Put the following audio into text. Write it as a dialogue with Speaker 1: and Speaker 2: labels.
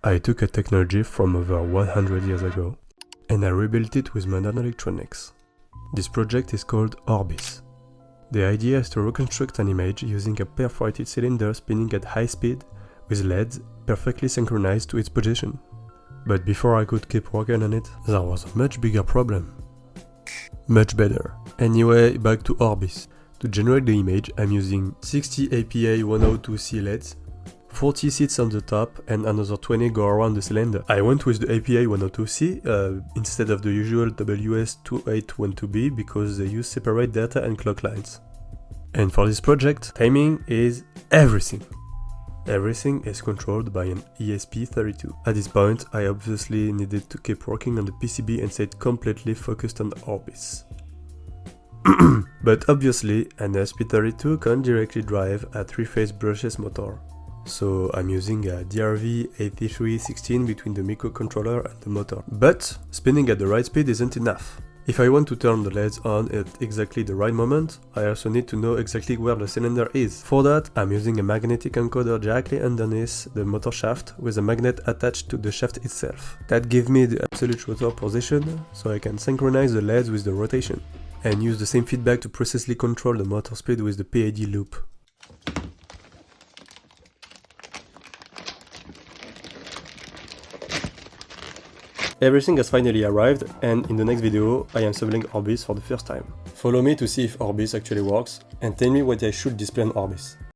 Speaker 1: I took a technology from over 100 years ago and I rebuilt it with modern electronics. This project is called Orbis. The idea is to reconstruct an image using a perforated cylinder spinning at high speed with LEDs perfectly synchronized to its position. But before I could keep working on it, there was a much bigger problem. Much better. Anyway, back to Orbis. To generate the image, I'm using 60 APA 102C LEDs, 40 seats on the top and another 20 go around the cylinder. I went with the APA 102C instead of the usual WS2812B because they use separate data and clock lines. And for this project, timing is everything. Everything is controlled by an ESP32. At this point, I obviously needed to keep working on the PCB and stayed completely focused on the Orbis. But obviously, an ESP32 can't directly drive a 3-phase brushless motor. So I'm using a DRV8316 between the microcontroller and the motor. But spinning at the right speed isn't enough. If I want to turn the LEDs on at exactly the right moment, I also need to know exactly where the cylinder is. For that, I'm using a magnetic encoder directly underneath the motor shaft with a magnet attached to the shaft itself. That gives me the absolute rotor position, so I can synchronize the LEDs with the rotation, and use the same feedback to precisely control the motor speed with the PID loop. Everything has finally arrived, and in the next video I am assembling Orbis for the first time. Follow me to see if Orbis actually works, and tell me what I should display on Orbis.